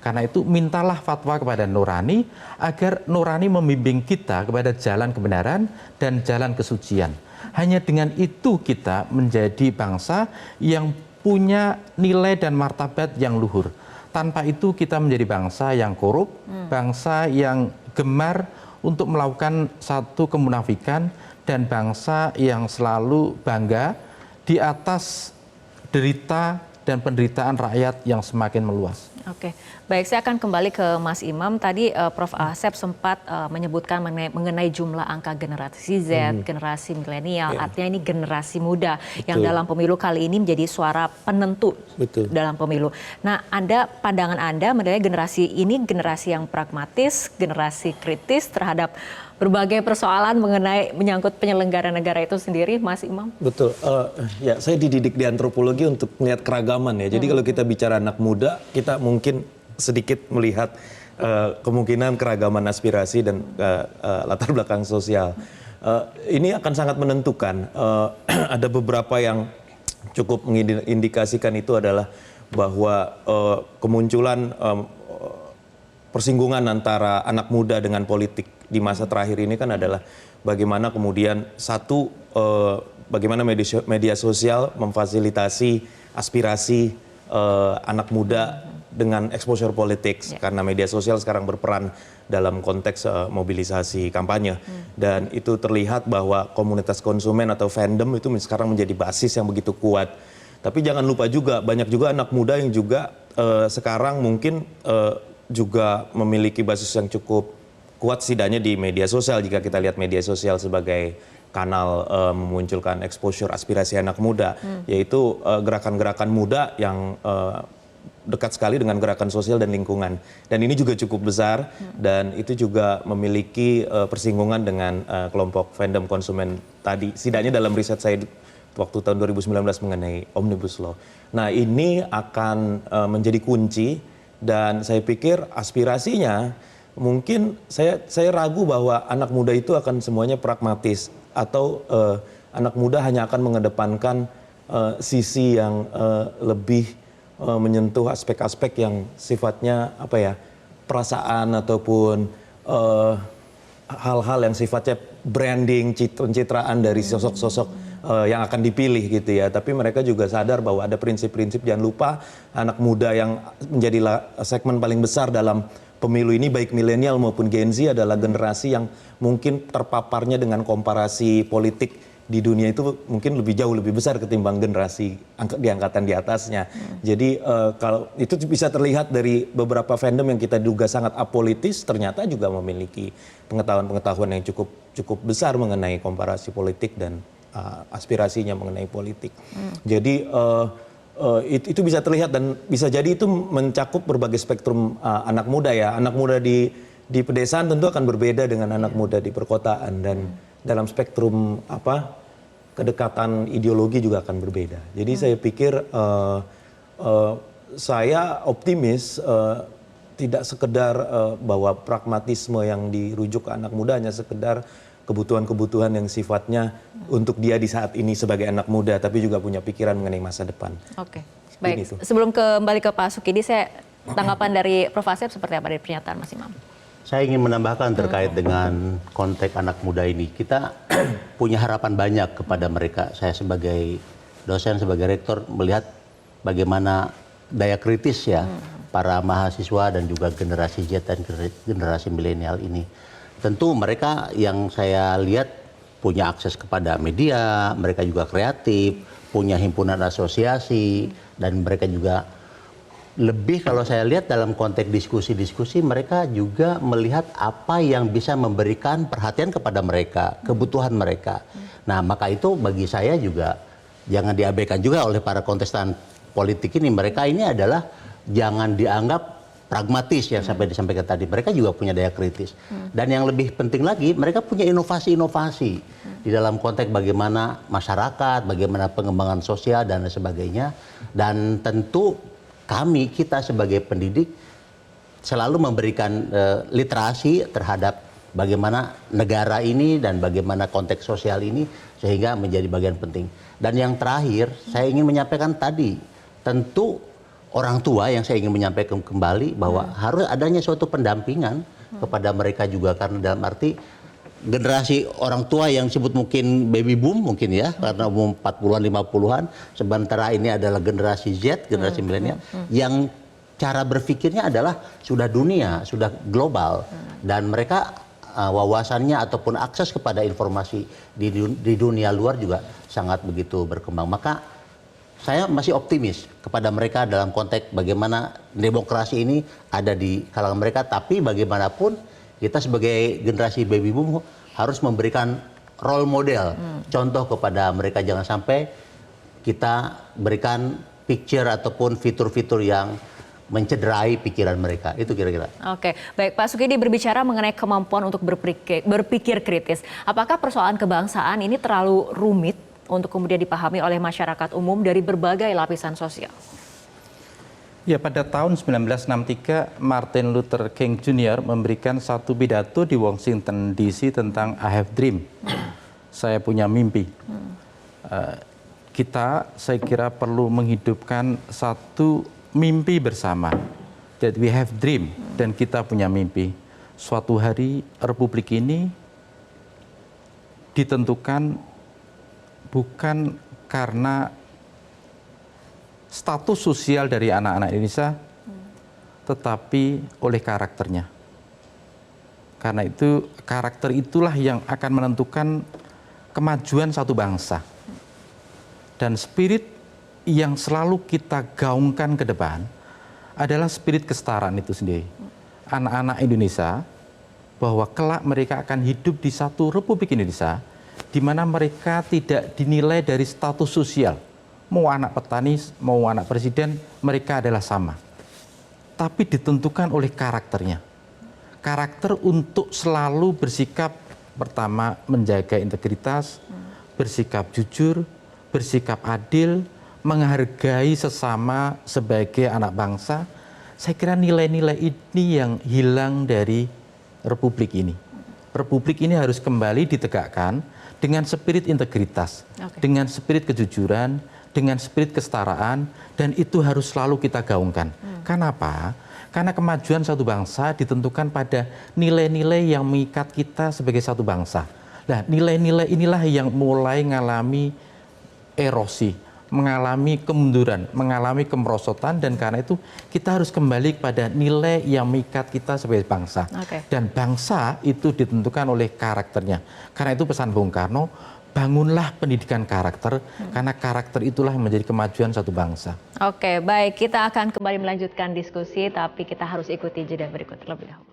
Karena itu mintalah fatwa kepada nurani agar nurani membimbing kita kepada jalan kebenaran dan jalan kesucian. Hanya dengan itu kita menjadi bangsa yang punya nilai dan martabat yang luhur. Tanpa itu kita menjadi bangsa yang korup, bangsa yang gemar untuk melakukan satu kemunafikan, dan bangsa yang selalu bangga di atas derita dan penderitaan rakyat yang semakin meluas. Oke, baik, saya akan kembali ke Mas Imam. Tadi Prof. Asep sempat menyebutkan mengenai jumlah angka generasi Z, generasi milenial, artinya ini generasi muda yang dalam pemilu kali ini menjadi suara penentu dalam pemilu. Nah, pandangan Anda menilai generasi ini generasi yang pragmatis, generasi kritis terhadap berbagai persoalan menyangkut penyelenggaraan negara itu sendiri, Mas Imam? Betul. Ya, saya dididik di antropologi untuk melihat keragaman ya. Jadi kalau kita bicara anak muda, kita mungkin sedikit melihat kemungkinan keragaman aspirasi dan latar belakang sosial. Ini akan sangat menentukan. Ada beberapa yang cukup mengindikasikan itu adalah bahwa kemunculan persinggungan antara anak muda dengan politik di masa terakhir ini kan adalah bagaimana kemudian bagaimana media sosial memfasilitasi aspirasi anak muda dengan exposure politik, karena media sosial sekarang berperan dalam konteks mobilisasi kampanye, dan itu terlihat bahwa komunitas konsumen atau fandom itu sekarang menjadi basis yang begitu kuat. Tapi jangan lupa juga banyak juga anak muda yang juga sekarang mungkin juga memiliki basis yang cukup kuat setidaknya di media sosial, jika kita lihat media sosial sebagai kanal memunculkan exposure aspirasi anak muda, yaitu gerakan-gerakan muda yang dekat sekali dengan gerakan sosial dan lingkungan. Dan ini juga cukup besar, dan itu juga memiliki persinggungan dengan kelompok fandom konsumen tadi, setidaknya dalam riset saya waktu tahun 2019 mengenai Omnibus Law. Nah, ini akan menjadi kunci, dan saya pikir aspirasinya mungkin saya ragu bahwa anak muda itu akan semuanya pragmatis, atau anak muda hanya akan mengedepankan sisi yang lebih menyentuh aspek-aspek yang sifatnya perasaan ataupun hal-hal yang sifatnya branding, pencitraan dari sosok-sosok yang akan dipilih gitu ya. Tapi mereka juga sadar bahwa ada prinsip-prinsip. Jangan lupa anak muda yang menjadi segmen paling besar dalam pemilu ini, baik milenial maupun Gen Z, adalah generasi yang mungkin terpaparnya dengan komparasi politik di dunia itu mungkin jauh lebih besar ketimbang generasi di angkatan di atasnya. Jadi kalau itu bisa terlihat dari beberapa fandom yang kita duga sangat apolitis, ternyata juga memiliki pengetahuan yang cukup besar mengenai komparasi politik dan aspirasinya mengenai politik. Jadi itu bisa terlihat, dan bisa jadi itu mencakup berbagai spektrum anak muda ya. Anak muda di pedesaan tentu akan berbeda dengan anak muda di perkotaan, dan dalam spektrum kedekatan ideologi juga akan berbeda. Jadi saya pikir saya optimis tidak sekedar bahwa pragmatisme yang dirujuk ke anak muda hanya sekedar kebutuhan-kebutuhan yang sifatnya untuk dia di saat ini sebagai anak muda, tapi juga punya pikiran mengenai masa depan. Oke, baik. Sebelum kembali ke Pak Sukidi, saya tanggapan dari Prof. Asep seperti apa dari pernyataan Mas Imam? Saya ingin menambahkan terkait dengan konteks anak muda ini. Kita punya harapan banyak kepada mereka. Saya sebagai dosen, sebagai rektor melihat bagaimana daya kritis ya para mahasiswa dan juga generasi Z dan generasi milenial ini. Tentu mereka yang saya lihat punya akses kepada media, mereka juga kreatif, punya himpunan asosiasi, dan mereka juga lebih, kalau saya lihat dalam konteks diskusi-diskusi, mereka juga melihat apa yang bisa memberikan perhatian kepada mereka, kebutuhan mereka. Nah, maka itu bagi saya juga jangan diabaikan juga oleh para kontestan politik ini. Mereka ini adalah jangan dianggap pragmatis yang sampai disampaikan tadi. Mereka juga punya daya kritis. Dan yang lebih penting lagi, mereka punya inovasi-inovasi di dalam konteks bagaimana masyarakat, bagaimana pengembangan sosial dan sebagainya. Dan tentu kita sebagai pendidik selalu memberikan literasi terhadap bagaimana negara ini dan bagaimana konteks sosial ini sehingga menjadi bagian penting. Dan yang terakhir, saya ingin menyampaikan tadi, tentu orang tua yang saya ingin menyampaikan kembali bahwa harus adanya suatu pendampingan kepada mereka juga, karena dalam arti generasi orang tua yang disebut mungkin baby boom mungkin ya, karena umum 40-an 50-an, sementara ini adalah generasi Z, generasi milenial yang cara berpikirnya adalah sudah dunia, sudah global, dan mereka wawasannya ataupun akses kepada informasi di dunia luar juga sangat begitu berkembang. Maka saya masih optimis kepada mereka dalam konteks bagaimana demokrasi ini ada di kalangan mereka, tapi bagaimanapun kita sebagai generasi baby boom harus memberikan role model, contoh kepada mereka, jangan sampai kita berikan picture ataupun fitur-fitur yang mencederai pikiran mereka. Itu kira-kira. Oke, baik Pak Sukidi, berbicara mengenai kemampuan untuk berpikir kritis. Apakah persoalan kebangsaan ini terlalu rumit untuk kemudian dipahami oleh masyarakat umum dari berbagai lapisan sosial? Ya, pada tahun 1963 Martin Luther King Jr. memberikan satu pidato di Washington DC tentang I have dream. Saya punya mimpi. Saya kira perlu menghidupkan satu mimpi bersama, that we have dream, dan kita punya mimpi. Suatu hari Republik ini ditentukan bukan karena status sosial dari anak-anak Indonesia, tetapi oleh karakternya. Karena itu karakter itulah yang akan menentukan kemajuan satu bangsa. Dan spirit yang selalu kita gaungkan ke depan adalah spirit kesetaraan itu sendiri. Anak-anak Indonesia, bahwa kelak mereka akan hidup di satu Republik Indonesia di mana mereka tidak dinilai dari status sosial. Mau anak petani, mau anak presiden, mereka adalah sama. Tapi ditentukan oleh karakternya. Karakter untuk selalu bersikap, pertama menjaga integritas, bersikap jujur, bersikap adil, menghargai sesama sebagai anak bangsa. Saya kira nilai-nilai ini yang hilang dari Republik ini. Republik ini harus kembali ditegakkan dengan spirit integritas, dengan spirit kejujuran, dengan spirit kesetaraan, dan itu harus selalu kita gaungkan. Kenapa? Karena kemajuan satu bangsa ditentukan pada nilai-nilai yang mengikat kita sebagai satu bangsa. Nah, nilai-nilai inilah yang mulai mengalami erosi, mengalami kemunduran, mengalami kemerosotan, dan karena itu kita harus kembali kepada nilai yang mengikat kita sebagai bangsa. Dan bangsa itu ditentukan oleh karakternya. Karena itu pesan Bung Karno, bangunlah pendidikan karakter, karena karakter itulah yang menjadi kemajuan satu bangsa. Oke, baik, kita akan kembali melanjutkan diskusi, tapi kita harus ikuti jeda berikut terlebih dahulu.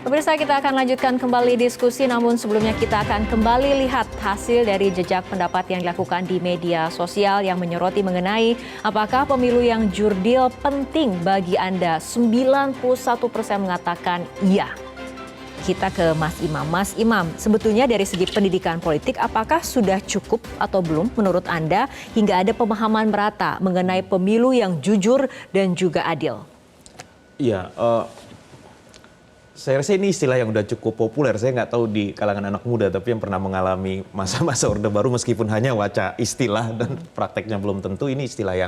Pemirsa, kita akan lanjutkan kembali diskusi, namun sebelumnya kita akan kembali lihat hasil dari jejak pendapat yang dilakukan di media sosial yang menyoroti mengenai apakah pemilu yang jurdil penting bagi Anda. 91% mengatakan iya. Kita ke Mas Imam. Mas Imam, sebetulnya dari segi pendidikan politik, apakah sudah cukup atau belum menurut Anda hingga ada pemahaman merata mengenai pemilu yang jujur dan juga adil? Iya, saya rasa ini istilah yang udah cukup populer. Saya nggak tahu di kalangan anak muda, tapi yang pernah mengalami masa-masa Orde Baru, meskipun hanya wacana istilah dan prakteknya belum tentu, ini istilah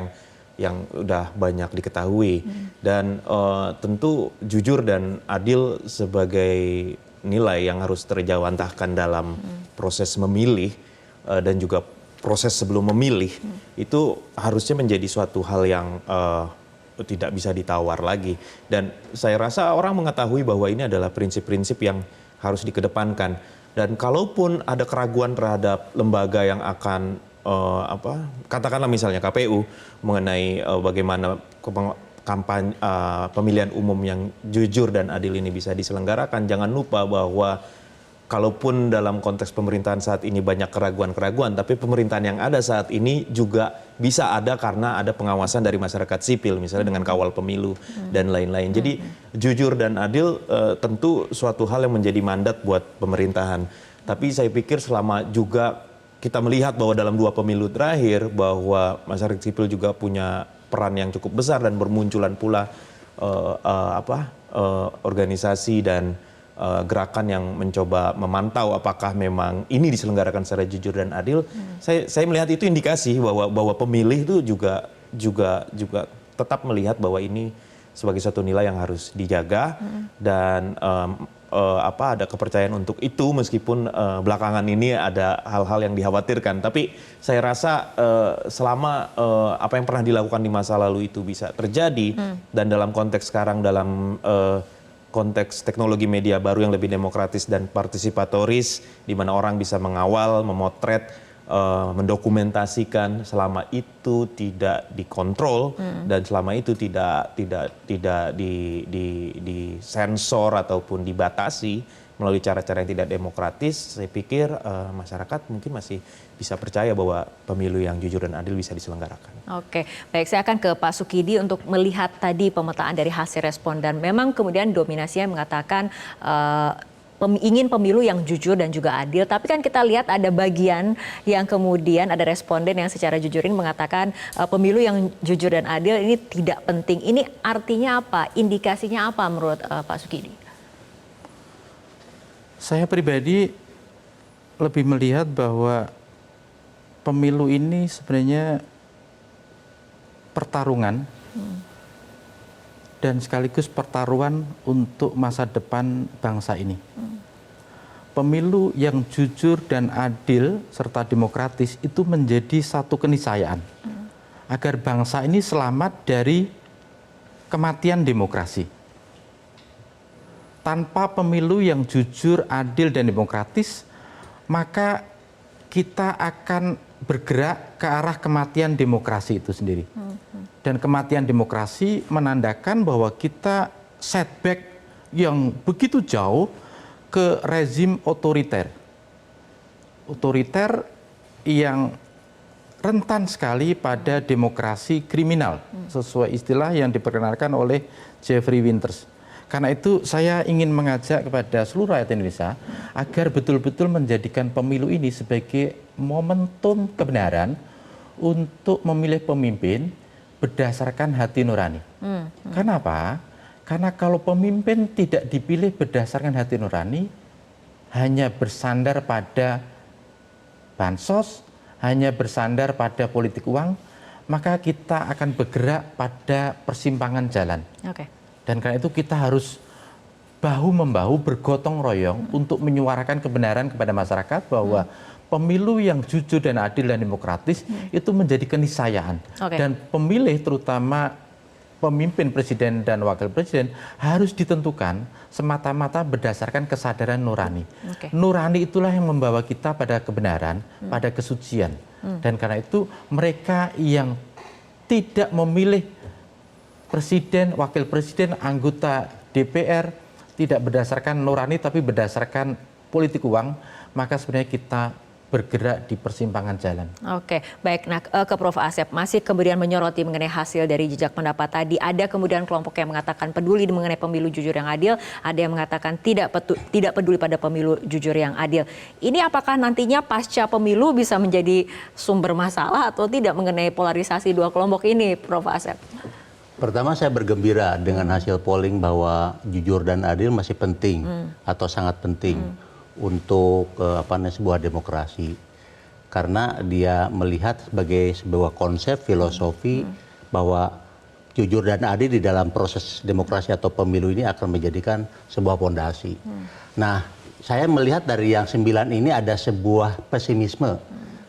yang udah banyak diketahui. Dan tentu jujur dan adil sebagai nilai yang harus terjawantahkan dalam proses memilih dan juga proses sebelum memilih, itu harusnya menjadi suatu hal yang tidak bisa ditawar lagi. Dan saya rasa orang mengetahui bahwa ini adalah prinsip-prinsip yang harus dikedepankan. Dan kalaupun ada keraguan terhadap lembaga yang akan katakanlah misalnya KPU mengenai bagaimana kampanye pemilihan umum yang jujur dan adil ini bisa diselenggarakan, jangan lupa bahwa kalaupun dalam konteks pemerintahan saat ini banyak keraguan-keraguan, tapi pemerintahan yang ada saat ini juga bisa ada karena ada pengawasan dari masyarakat sipil, misalnya dengan kawal pemilu dan lain-lain. Jadi jujur dan adil tentu suatu hal yang menjadi mandat buat pemerintahan. Tapi saya pikir selama juga kita melihat bahwa dalam 2 pemilu terakhir bahwa masyarakat sipil juga punya peran yang cukup besar dan bermunculan pula organisasi dan gerakan yang mencoba memantau apakah memang ini diselenggarakan secara jujur dan adil. Saya melihat itu indikasi bahwa pemilih itu juga tetap melihat bahwa ini sebagai satu nilai yang harus dijaga dan ada kepercayaan untuk itu meskipun belakangan ini ada hal-hal yang dikhawatirkan. Tapi saya rasa selama apa yang pernah dilakukan di masa lalu itu bisa terjadi dan dalam konteks sekarang dalam konteks teknologi media baru yang lebih demokratis dan partisipatoris, di mana orang bisa mengawal, memotret, mendokumentasikan, selama itu tidak dikontrol dan selama itu tidak disensor ataupun dibatasi melalui cara-cara yang tidak demokratis, saya pikir masyarakat mungkin masih bisa percaya bahwa pemilu yang jujur dan adil bisa diselenggarakan. Oke, baik, saya akan ke Pak Sukidi untuk melihat tadi pemetaan dari hasil respon dan memang kemudian dominasinya mengatakan ingin pemilu yang jujur dan juga adil, tapi kan kita lihat ada bagian yang kemudian ada responden yang secara jujur ini mengatakan pemilu yang jujur dan adil ini tidak penting. Ini artinya apa? Indikasinya apa menurut Pak Sukidi? Saya pribadi lebih melihat bahwa pemilu ini sebenarnya pertarungan dan sekaligus pertaruhan untuk masa depan bangsa ini. Pemilu yang jujur dan adil serta demokratis itu menjadi satu keniscayaan agar bangsa ini selamat dari kematian demokrasi. Tanpa pemilu yang jujur, adil, dan demokratis, maka kita akan bergerak ke arah kematian demokrasi itu sendiri. Dan kematian demokrasi menandakan bahwa kita setback yang begitu jauh ke rezim otoriter. Otoriter yang rentan sekali pada demokrasi kriminal, sesuai istilah yang diperkenalkan oleh Jeffrey Winters. Karena itu saya ingin mengajak kepada seluruh rakyat Indonesia agar betul-betul menjadikan pemilu ini sebagai momentum kebenaran untuk memilih pemimpin berdasarkan hati nurani. Kenapa? Karena kalau pemimpin tidak dipilih berdasarkan hati nurani, hanya bersandar pada bansos, hanya bersandar pada politik uang, maka kita akan bergerak pada persimpangan jalan. Dan karena itu kita harus bahu-membahu, bergotong royong untuk menyuarakan kebenaran kepada masyarakat bahwa pemilu yang jujur dan adil dan demokratis itu menjadi keniscayaan. Dan pemilih terutama pemimpin presiden dan wakil presiden harus ditentukan semata-mata berdasarkan kesadaran nurani. Nurani itulah yang membawa kita pada kebenaran, pada kesucian. Dan karena itu mereka yang tidak memilih presiden, wakil presiden, anggota DPR tidak berdasarkan nurani tapi berdasarkan politik uang, maka sebenarnya kita bergerak di persimpangan jalan. Oke, baik. Nah, ke Prof. Asep, masih kemudian menyoroti mengenai hasil dari jejak pendapat tadi. Ada kemudian kelompok yang mengatakan peduli mengenai pemilu jujur yang adil, ada yang mengatakan tidak peduli pada pemilu jujur yang adil. Ini apakah nantinya pasca pemilu bisa menjadi sumber masalah atau tidak mengenai polarisasi dua kelompok ini, Prof. Asep? Pertama, saya bergembira dengan hasil polling bahwa jujur dan adil masih penting atau sangat penting untuk sebuah demokrasi, karena dia melihat sebagai sebuah konsep filosofi bahwa jujur dan adil di dalam proses demokrasi atau pemilu ini akan menjadikan sebuah fondasi. Nah, saya melihat dari yang 9 ini ada sebuah pesimisme,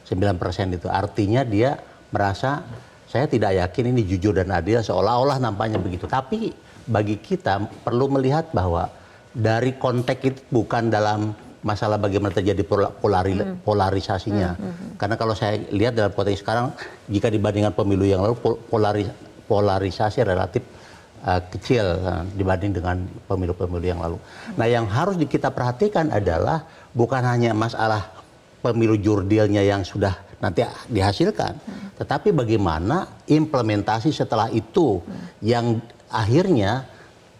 9% itu artinya dia merasa saya tidak yakin ini jujur dan adil, seolah-olah nampaknya begitu. Tapi bagi kita perlu melihat bahwa dari konteks itu bukan dalam masalah bagaimana terjadi polarisasinya. Karena kalau saya lihat dalam konteks sekarang, jika dibandingkan pemilu yang lalu, polarisasi relatif kecil dibanding dengan pemilu-pemilu yang lalu. Nah, yang harus kita perhatikan adalah bukan hanya masalah pemilu jurdilnya yang sudah nanti dihasilkan, tetapi bagaimana implementasi setelah itu yang akhirnya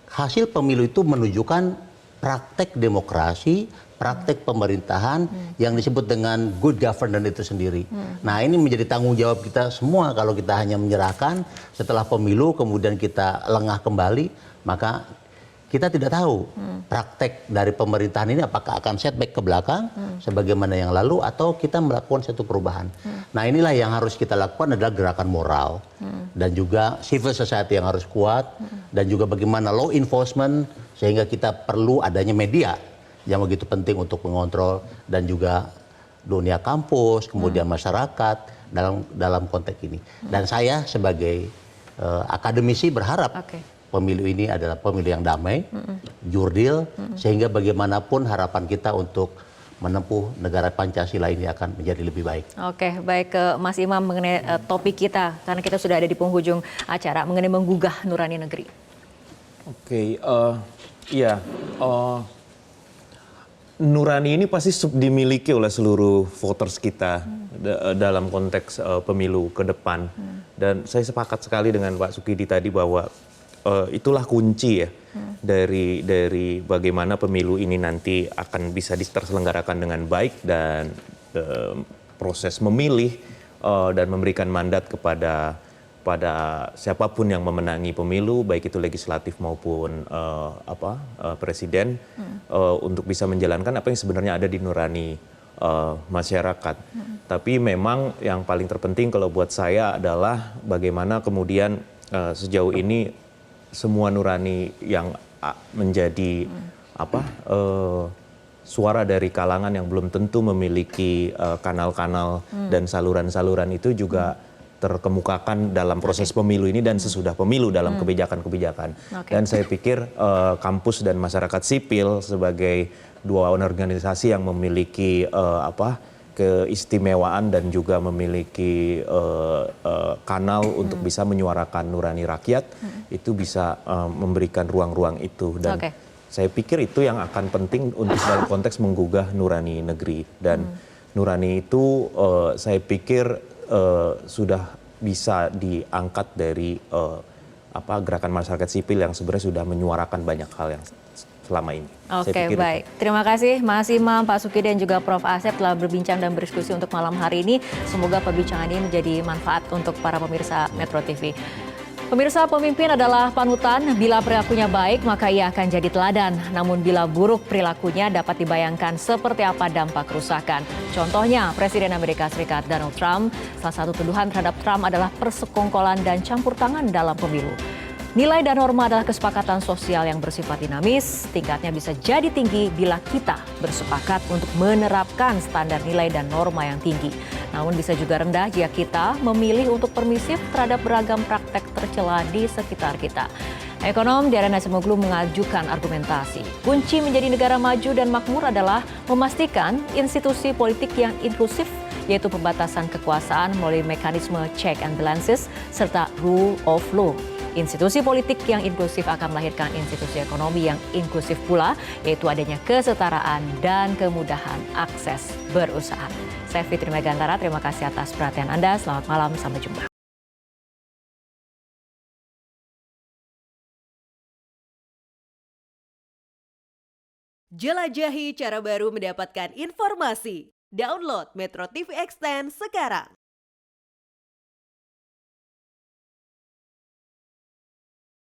hasil pemilu itu menunjukkan praktek demokrasi, praktek pemerintahan yang disebut dengan good governance itu sendiri. Nah, ini menjadi tanggung jawab kita semua. Kalau kita hanya menyerahkan setelah pemilu kemudian kita lengah kembali, maka kita tidak tahu praktek dari pemerintahan ini apakah akan setback ke belakang sebagaimana yang lalu atau kita melakukan satu perubahan. Nah, inilah yang harus kita lakukan adalah gerakan moral dan juga civil society yang harus kuat dan juga bagaimana law enforcement sehingga kita perlu adanya media yang begitu penting untuk mengontrol dan juga dunia kampus, kemudian masyarakat dalam konteks ini. Dan saya sebagai akademisi berharap pemilu ini adalah pemilu yang damai, jurdil, sehingga bagaimanapun harapan kita untuk menempuh negara Pancasila ini akan menjadi lebih baik. Oke, baik ke Mas Imam mengenai topik kita, karena kita sudah ada di penghujung acara, mengenai menggugah nurani negeri. Oke, nurani ini pasti dimiliki oleh seluruh voters kita dalam konteks pemilu ke depan. Dan saya sepakat sekali dengan Pak Sukidi tadi bahwa itulah kunci ya dari bagaimana pemilu ini nanti akan bisa terselenggarakan dengan baik dan proses memilih dan memberikan mandat kepada siapapun yang memenangi pemilu, baik itu legislatif maupun presiden, untuk bisa menjalankan apa yang sebenarnya ada di nurani masyarakat. Tapi memang yang paling terpenting kalau buat saya adalah bagaimana kemudian sejauh ini semua nurani yang menjadi suara dari kalangan yang belum tentu memiliki kanal-kanal dan saluran-saluran itu juga terkemukakan dalam proses pemilu ini dan sesudah pemilu dalam kebijakan-kebijakan. Dan saya pikir kampus dan masyarakat sipil sebagai dua organisasi yang memiliki keistimewaan dan juga memiliki kanal untuk bisa menyuarakan nurani rakyat, itu bisa memberikan ruang-ruang itu. Dan saya pikir itu yang akan penting untuk dalam konteks menggugah nurani negeri. Dan nurani itu saya pikir sudah bisa diangkat dari gerakan masyarakat sipil yang sebenarnya sudah menyuarakan banyak hal yang selama ini. Oke, baik. Terima kasih Mas Imam, Pak Suki, dan juga Prof. Asep telah berbincang dan berdiskusi untuk malam hari ini. Semoga perbincangan ini menjadi manfaat untuk para pemirsa Metro TV. Pemirsa, pemimpin adalah panutan. Bila perilakunya baik, maka ia akan jadi teladan. Namun bila buruk perilakunya, dapat dibayangkan seperti apa dampak kerusakan. Contohnya, Presiden Amerika Serikat Donald Trump. Salah satu tuduhan terhadap Trump adalah persekongkolan dan campur tangan dalam pemilu. Nilai dan norma adalah kesepakatan sosial yang bersifat dinamis. Tingkatnya bisa jadi tinggi bila kita bersepakat untuk menerapkan standar nilai dan norma yang tinggi. Namun bisa juga rendah jika kita memilih untuk permisif terhadap beragam praktek tercela di sekitar kita. Ekonom Diana Semoglu mengajukan argumentasi. Kunci menjadi negara maju dan makmur adalah memastikan institusi politik yang inklusif, yaitu pembatasan kekuasaan melalui mekanisme check and balances serta rule of law. Institusi politik yang inklusif akan melahirkan institusi ekonomi yang inklusif pula, yaitu adanya kesetaraan dan kemudahan akses berusaha. Saya Fitri Megantara, terima kasih atas perhatian Anda. Selamat malam, sampai jumpa. Jelajahi cara baru mendapatkan informasi. Download Metro TV Extend sekarang.